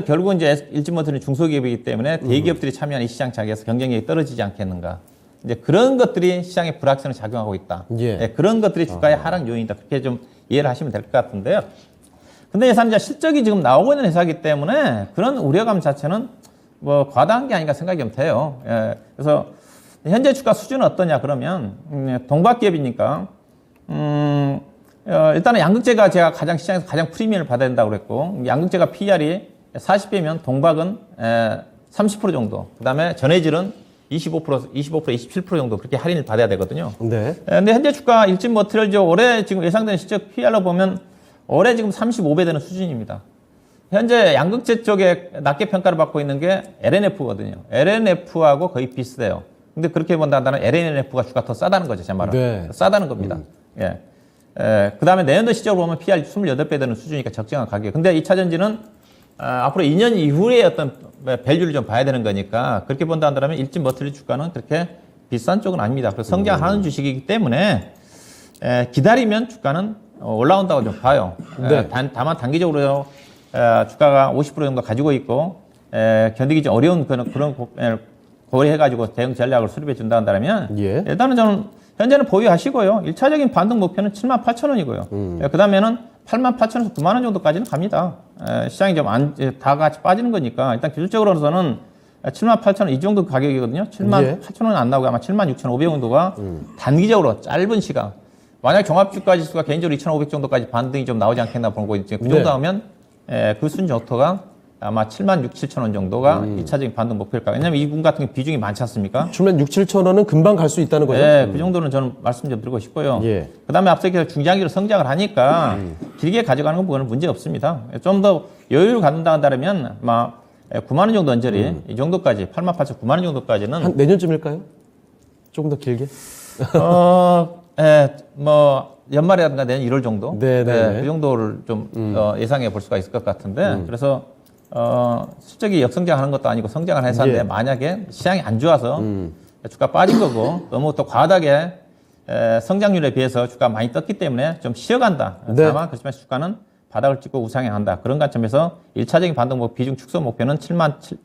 결국은 이제 LG 머티리얼 중소기업이기 때문에 대기업들이 참여한 이 시장 자리에서 경쟁력이 떨어지지 않겠는가. 이제 그런 것들이 시장에 불확실성을 작용하고 있다. 예. 그런 것들이 주가의 하락 요인이다. 그렇게 좀 이해를 하시면 될 것 같은데요. 근데 예산 이제 실적이 지금 나오고 있는 회사이기 때문에 그런 우려감 자체는 뭐 과다한 게 아닌가 생각이 좀 돼요. 그래서 현재 주가 수준은 어떠냐 그러면 동박기업이니까 일단은 양극재가 제가 시장에서 가장 프리미엄을 받아야 된다고 그랬고 양극재가 PER이 40배면 동박은 30% 정도 그다음에 전해질은 25%, 27% 정도 그렇게 할인을 받아야 되거든요. 네. 근데 현재 주가 일진 머티리얼 올해 지금 예상되는 실적 PER로 보면 올해 지금 35배 되는 수준입니다. 현재 양극재 쪽에 낮게 평가를 받고 있는 게 LNF거든요. LNF하고 거의 비슷해요. 근데 그렇게 본다면 LNF가 주가 더 싸다는 거죠, 제 말은. 네. 싸다는 겁니다. 예. 그 다음에 내년도 시적으로 보면 PR 28배 되는 수준이니까 적정한 가격. 근데 2차전지는 앞으로 2년 이후에 어떤 밸류를 좀 봐야 되는 거니까 그렇게 본다 한다면 일진 머티리얼 주가는 그렇게 비싼 쪽은 아닙니다. 그래서 성장하는 주식이기 때문에 기다리면 주가는 올라온다고 좀 봐요. 네. 다만 단기적으로 주가가 50% 정도 가지고 있고 견디기 좀 어려운 그런 고려해가지고 대응 전략을 수립해 준다 한다면 예. 일단은 저는 현재는 보유하시고요. 1차적인 반등 목표는 78,000원이고요. 그 다음에는 88,000원에서 9만 원 정도까지는 갑니다. 시장이 좀 다 같이 빠지는 거니까 일단 기술적으로서는 78,000원 이 정도 가격이거든요. 78,000원은 안 나오고 아마 76,500 정도가 단기적으로 짧은 시간. 만약 종합주가 지수가 개인적으로 2,500 정도까지 반등이 좀 나오지 않겠나 보고 있지. 그 정도 네. 하면 그 수준 정도가 아마 76,000원 정도가 2차적인 반등 목표일 거예요. 왜냐하면 이분 같은 경우 비중이 많지 않습니까? 출면 6, 7천 원은 금방 갈 수 있다는 거죠? 네, 그 정도는 저는 말씀 좀 드리고 싶고요. 예. 그 다음에 앞서 계속 중장기로 성장을 하니까 길게 가져가는 건 그거는 문제 없습니다. 좀 더 여유를 갖는다 한다면 아마 9만 원 정도 언저리 이 정도까지 88,000, 9만 원 정도까지는 한 내년쯤일까요? 조금 더 길게? 뭐 연말이라든가 내년 1월 정도, 네. 그 정도를 좀 예상해 볼 수가 있을 것 같은데 그래서 실적이 역성장하는 것도 아니고 성장하는 회사인데 예. 만약에 시장이 안 좋아서 주가 빠진 거고 너무 또 과하게 성장률에 비해서 주가 많이 떴기 때문에 좀 쉬어간다. 네. 다만 그렇지만 주가는 바닥을 찍고 우상향한다. 그런 관점에서 1차적인 반등 비중 축소 목표는 7만 7,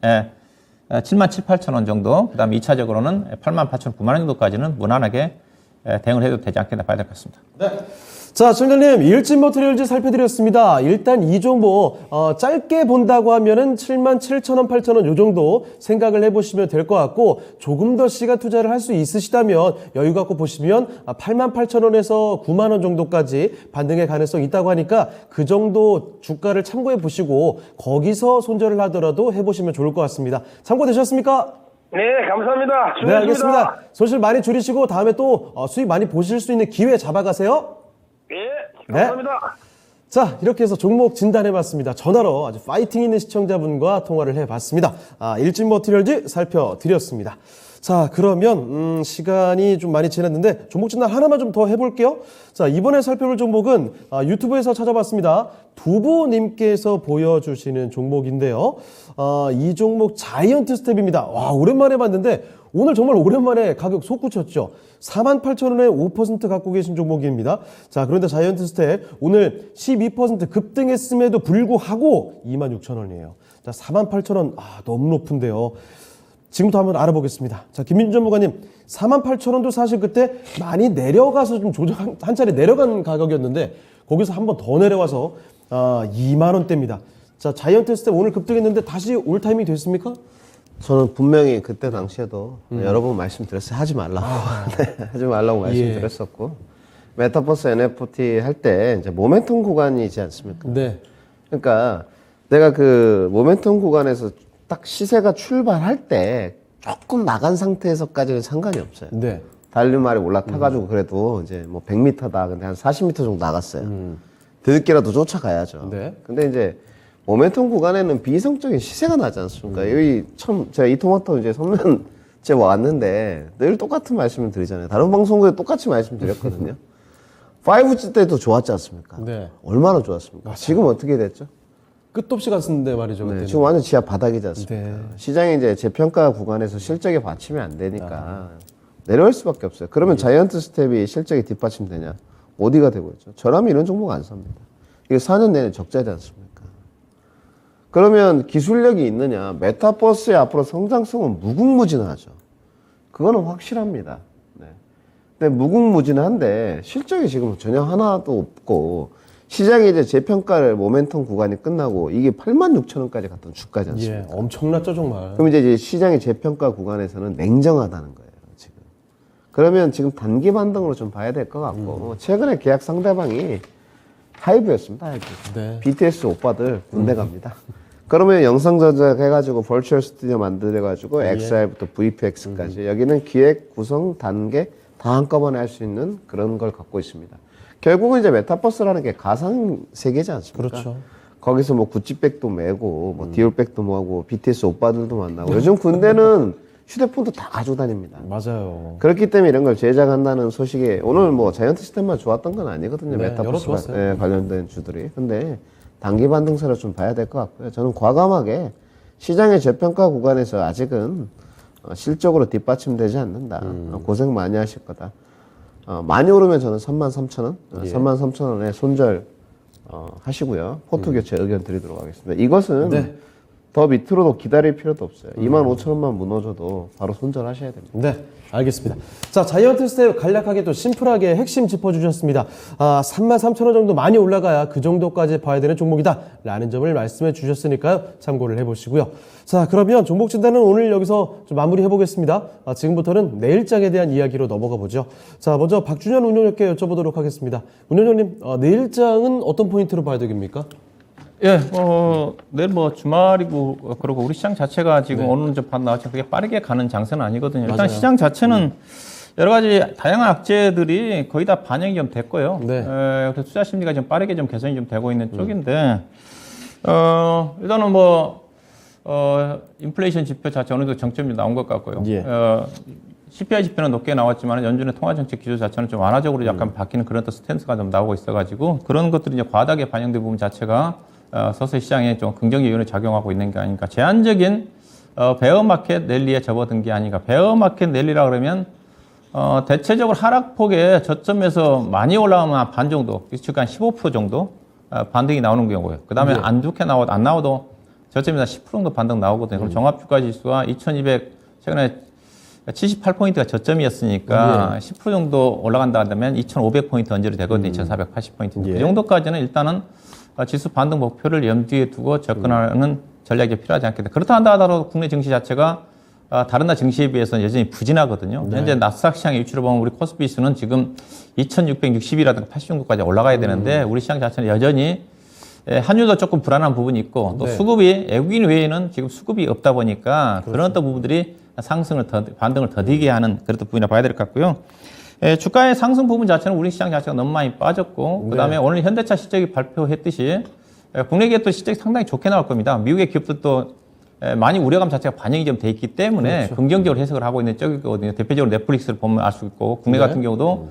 8천 정도. 그다음에 2차적으로는 8만 8천, 9만 원 정도까지는 무난하게 대응을 해도 되지 않겠나 봐야 될 것 같습니다. 자, 청장님, 일진 머티리얼즈 살펴드렸습니다. 일단 이 종목, 짧게 본다고 하면은 77,000원, 8,000원 요 정도 생각을 해보시면 될 것 같고, 조금 더 시간 투자를 할 수 있으시다면 여유 갖고 보시면 88,000원에서 9만원 정도까지 반등의 가능성이 있다고 하니까 그 정도 주가를 참고해 보시고, 거기서 손절을 하더라도 해보시면 좋을 것 같습니다. 참고되셨습니까? 네, 감사합니다. 네, 알겠습니다. 손실 많이 줄이시고 다음에 또 수익 많이 보실 수 있는 기회 잡아가세요. 예, 감사합니다. 자, 이렇게 해서 종목 진단해봤습니다. 전화로 아주 파이팅 있는 시청자분과 통화를 해봤습니다. 일진 머티리얼즈 살펴드렸습니다. 자, 그러면 시간이 좀 많이 지났는데 종목 진단 하나만 좀 더 해볼게요. 자, 이번에 살펴볼 종목은 유튜브에서 찾아봤습니다. 두부님께서 보여주시는 종목인데요. 이 종목 자이언트 스텝입니다. 와, 오랜만에 봤는데 오늘 정말 오랜만에 가격 솟구쳤죠. 48,000원에 5% 갖고 계신 종목입니다. 자, 그런데 자이언트 스텝 오늘 12% 급등했음에도 불구하고 26,000원이에요. 자, 48,000원 너무 높은데요. 지금부터 한번 알아보겠습니다. 자, 김민준 전무관님, 48,000원도 사실 그때 많이 내려가서 좀 조정 한 차례 내려간 가격이었는데 거기서 한 번 더 내려와서 2만 원대입니다. 자, 자이언트 스텝 오늘 급등했는데 다시 올 타이밍이 됐습니까? 저는 분명히 그때 당시에도 여러 번 말씀드렸어요. 하지 말라고. 네, 하지 말라고 말씀드렸었고. 메타버스 NFT 할 때 이제 모멘텀 구간이지 않습니까? 네. 그러니까 내가 그 모멘텀 구간에서 딱 시세가 출발할 때 조금 나간 상태에서까지는 상관이 없어요. 네. 달리말이 올라타가지고 그래도 이제 뭐 100m다. 근데 한 40m 정도 나갔어요. 뒤늦게라도 쫓아가야죠. 네. 근데 이제 모멘텀 구간에는 비이성적인 시세가 나지 않습니까? 여기 처음 제가 이토마토 이제 선면 제가 왔는데 늘 똑같은 말씀을 드리잖아요. 다른 방송국에 똑같이 말씀드렸거든요. 5G 때도 좋았지 않습니까? 네. 얼마나 좋았습니까? 지금 어떻게 됐죠? 끝도 없이 갔는데 말이죠. 네, 그때는. 지금 완전 지하 바닥이지 않습니까? 네. 시장이 이제 재평가 구간에서 실적에 받침이 안 되니까 내려올 수밖에 없어요. 그러면 자이언트 스텝이 실적에 뒷받침되냐? 어디가 되고 있죠? 저라면 이런 종목 안 삽니다. 이게 4년 내내 적자지 않습니까? 그러면 기술력이 있느냐? 메타버스의 앞으로 성장성은 무궁무진하죠. 그거는 확실합니다. 네. 근데 무궁무진한데 실적이 지금 전혀 하나도 없고 시장이 이제 재평가를 모멘텀 구간이 끝나고 이게 86,000원까지 갔던 주가지 않습니까? 예, 엄청났죠 정말. 그럼 이제 시장의 재평가 구간에서는 냉정하다는 거예요, 지금. 그러면 지금 단기 반등으로 좀 봐야 될 것 같고, 최근에 계약 상대방이 하이브였습니다, 하이브. 네. BTS 오빠들 군대 갑니다. 그러면 영상 저작해가지고 벌추얼 스튜디오 만들어가지고 XR부터 VPX까지 여기는 기획, 구성, 단계 다 한꺼번에 할 수 있는 그런 걸 갖고 있습니다. 결국은 이제 메타버스라는 게 가상 세계지 않습니까? 그렇죠. 거기서 뭐 구찌백도 메고 뭐 디올백도 뭐하고 BTS 오빠들도 만나고 요즘 군대는 휴대폰도 다 가지고 다닙니다. 맞아요. 그렇기 때문에 이런 걸 제작한다는 소식에 오늘 뭐 자이언트 시스템만 좋았던 건 아니거든요. 네, 여러 메타버스 좋았어요. 관련된 주들이. 근데 단기 반등세로 좀 봐야 될 것 같고요. 저는 과감하게 시장의 저평가 구간에서 아직은 실적으로 뒷받침되지 않는다. 고생 많이 하실 거다. 많이 오르면 저는 33,000원, 33,000원에 손절 하시고요. 포트 교체 의견 드리도록 하겠습니다. 이것은 네. 더 밑으로도 기다릴 필요도 없어요. 25,000원만 무너져도 바로 손절하셔야 됩니다. 네, 알겠습니다. 자, 자이언트 스텝 간략하게 또 심플하게 핵심 짚어주셨습니다. 33,000원 정도 많이 올라가야 그 정도까지 봐야 되는 종목이다 라는 점을 말씀해 주셨으니까요. 참고를 해보시고요. 자, 그러면 종목 진단은 오늘 여기서 좀 마무리 해보겠습니다. 지금부터는 내일장에 대한 이야기로 넘어가 보죠. 자, 먼저 박준현 운영위원께 여쭤보도록 하겠습니다. 운영위원님, 내일장은 어떤 포인트로 봐야 되겠습니까? 예, 내일 뭐 주말이고 그러고 우리 시장 자체가 지금 오늘 좀 나왔지만 그게 빠르게 가는 장세는 아니거든요. 일단 맞아요. 시장 자체는 여러 가지 다양한 악재들이 거의 다 반영이 좀 됐고요. 네. 그래서 투자 심리가 좀 빠르게 좀 개선이 좀 되고 있는 쪽인데, 일단은 인플레이션 지표 자체 어느 정도 정점이 나온 것 같고요. 예. CPI 지표는 높게 나왔지만 연준의 통화정책 기조 자체는 좀 완화적으로 약간 바뀌는 그런 또 스탠스가 좀 나오고 있어가지고 그런 것들이 이제 과다하게 반영된 부분 자체가 서서히 시장에 좀 긍정 요인을 작용하고 있는 게 아닌가. 제한적인 베어마켓 랠리에 접어든 게 아닌가. 베어마켓 랠리라 그러면 대체적으로 하락폭의 저점에서 많이 올라오면 한 반 정도, 즉 한 15% 정도 반등이 나오는 경우예요. 그 다음에 안 좋게 안 나와도 저점에서 10% 정도 반등 나오거든요. 그럼 종합주가지수가 2200 최근에 78포인트가 저점이었으니까 10% 정도 올라간다 한다면 2500포인트 언저리 되거든요. 2480포인트. 예. 그 정도까지는 일단은 지수 반등 목표를 염두에 두고 접근하는 전략이 필요하지 않겠다. 그렇다 한다 하더라도 국내 증시 자체가 다른 나라 증시에 비해서는 여전히 부진하거든요. 네. 현재 나스닥 시장의 위치로 보면 우리 코스피 지수는 지금 2660이라든가 80 정도까지 올라가야 되는데 우리 시장 자체는 여전히 환율도 조금 불안한 부분이 있고 또 네. 수급이 외국인 외에는 지금 수급이 없다 보니까 그런 어떤 부분들이 상승을 반등을 더디게 하는 그런 부분이라 봐야 될 것 같고요. 주가의 상승 부분 자체는 우리 시장 자체가 너무 많이 빠졌고 그다음에 오늘 현대차 실적이 발표했듯이 국내 기업도 실적이 상당히 좋게 나올 겁니다. 미국의 기업들도 많이 우려감 자체가 반영이 좀 돼 있기 때문에 긍정적으로 해석을 하고 있는 쪽이거든요. 대표적으로 넷플릭스를 보면 알 수 있고 국내 같은 경우도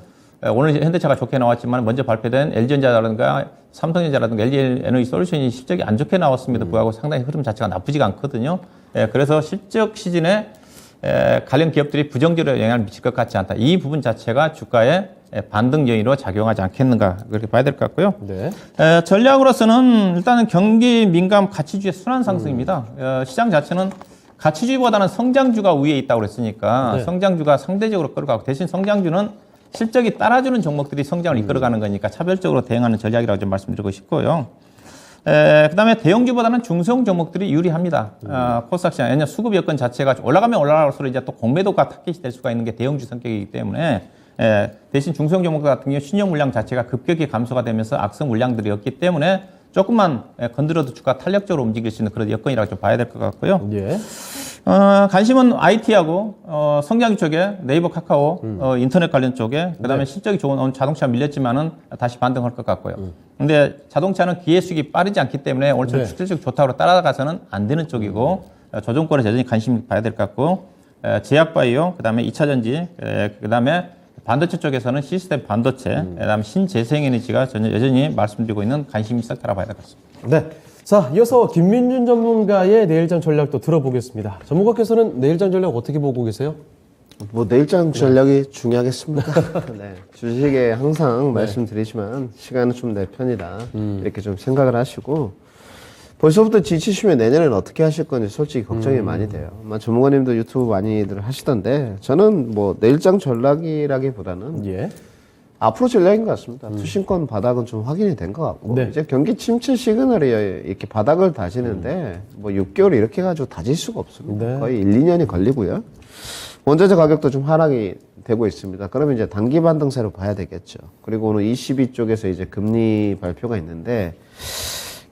오늘 현대차가 좋게 나왔지만 먼저 발표된 LG전자라든가 삼성전자라든가 LG에너지솔루션이 실적이 안 좋게 나왔음에도 불구하고 상당히 흐름 자체가 나쁘지가 않거든요. 그래서 실적 시즌에 관련 기업들이 부정적으로 영향을 미칠 것 같지 않다. 이 부분 자체가 주가에 반등 요인으로 작용하지 않겠는가 그렇게 봐야 될 것 같고요. 네. 전략으로서는 일단은 경기 민감 가치주의 순환 상승입니다. 시장 자체는 가치주의보다는 성장주가 위에 있다고 그랬으니까 네. 성장주가 상대적으로 끌어가고 대신 성장주는 실적이 따라주는 종목들이 성장을 이끌어가는 거니까 차별적으로 대응하는 전략이라고 좀 말씀드리고 싶고요. 그다음에 대형주보다는 중소형 종목들이 유리합니다. 코스닥 시장 왜냐하면 수급 여건 자체가 올라가면 올라갈수록 이제 또 공매도가 타깃이 될 수가 있는 게 대형주 성격이기 때문에 대신 중소형 종목 같은 경우 신용 물량 자체가 급격히 감소가 되면서 악성 물량들이 없기 때문에 조금만 건드려도 주가 탄력적으로 움직일 수 있는 그런 여건이라고 좀 봐야 될 것 같고요. 예. 관심은 IT하고 성장 쪽에 네이버, 카카오, 인터넷 관련 쪽에 그다음에 실적이 좋은 오늘 자동차 밀렸지만은 다시 반등할 것 같고요. 근데 자동차는 기회수익이 빠르지 않기 때문에 오늘 네. 실적 좋다고 따라가서는 안 되는 쪽이고 조정권에 여전히 관심 봐야 될 것 같고 제약바이오, 그다음에 2차전지, 그다음에 반도체 쪽에서는 시스템 반도체, 그다음에 신재생에너지가 여전히 말씀드리고 있는 관심이 섹터라 봐야 될 것 같습니다. 네. 자, 이어서 김민준 전문가의 내일장 전략도 들어보겠습니다. 전문가께서는 내일장 전략 어떻게 보고 계세요? 뭐 내일장 전략이 중요하겠습니까? 네. 주식에 항상 말씀드리지만 시간은 좀 내 편이다. 이렇게 좀 생각을 하시고 벌써부터 지치시면 내년에는 어떻게 하실 건지 솔직히 걱정이 많이 돼요. 아마 전문가님도 유튜브 많이들 하시던데 저는 뭐 내일장 전략이라기보다는 예. 앞으로 전략인 것 같습니다. 투신권 바닥은 좀 확인이 된 것 같고 네. 이제 경기 침체 시그널이 이렇게 바닥을 다지는데 뭐 6개월 이렇게 가지고 다질 수가 없습니다. 네. 거의 1, 2년이 걸리고요. 원자재 가격도 좀 하락이 되고 있습니다. 그러면 이제 단기 반등세로 봐야 되겠죠. 그리고 오늘 ECB 쪽에서 이제 금리 발표가 있는데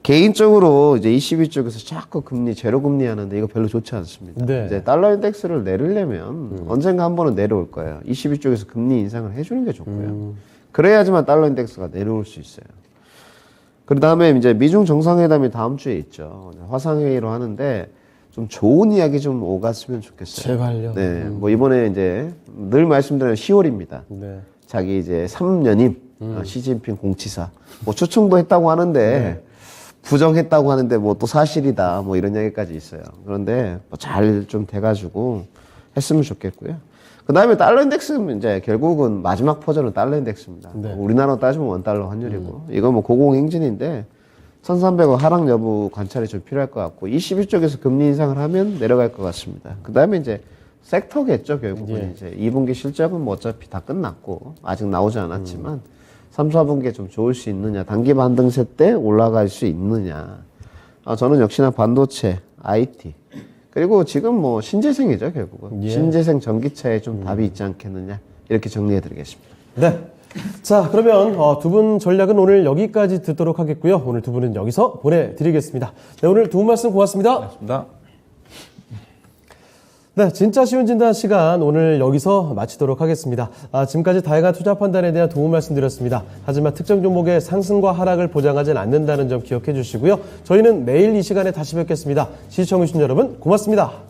개인적으로 이제 ECB 쪽에서 자꾸 금리 제로 금리 하는데 이거 별로 좋지 않습니다. 네. 이제 달러 인덱스를 내리려면 언젠가 한 번은 내려올 거예요. ECB 쪽에서 금리 인상을 해주는 게 좋고요. 그래야지만 달러 인덱스가 내려올 수 있어요. 그 다음에 이제 미중 정상회담이 다음 주에 있죠. 화상회의로 하는데 좀 좋은 이야기 좀 오갔으면 좋겠어요. 제발요. 네, 뭐 이번에 이제 늘 말씀드리는 10월입니다. 네. 자기 이제 3년임 시진핑 공치사 뭐 초청도 했다고 하는데 부정했다고 하는데 뭐 또 사실이다 뭐 이런 얘기까지 있어요. 그런데 뭐 잘 좀 돼가지고 했으면 좋겠고요. 그 다음에 달러 인덱스는 이제 결국은 마지막 버전은 달러 인덱스입니다. 네. 우리나라로 따지면 원달러 환율이고 이거 뭐 고공행진인데 1300원 하락 여부 관찰이 좀 필요할 것 같고 22쪽에서 금리 인상을 하면 내려갈 것 같습니다. 그 다음에 이제 섹터겠죠 결국은 예. 이제 2분기 실적은 뭐 어차피 다 끝났고 아직 나오지 않았지만 3, 4분기에 좀 좋을 수 있느냐 단기 반등세 때 올라갈 수 있느냐 저는 역시나 반도체, IT 그리고 지금 뭐 신재생이죠 결국은 예. 신재생 전기차에 좀 답이 있지 않겠느냐 이렇게 정리해 드리겠습니다. 네. 자, 그러면 두 분 전략은 오늘 여기까지 듣도록 하겠고요. 오늘 두 분은 여기서 보내드리겠습니다. 네, 오늘 두 분 말씀 고맙습니다. 고맙습니다. 네, 진짜 쉬운 진단 시간 오늘 여기서 마치도록 하겠습니다. 지금까지 다양한 투자 판단에 대한 도움 말씀드렸습니다. 하지만 특정 종목의 상승과 하락을 보장하진 않는다는 점 기억해 주시고요. 저희는 내일 이 시간에 다시 뵙겠습니다. 시청해주신 여러분 고맙습니다.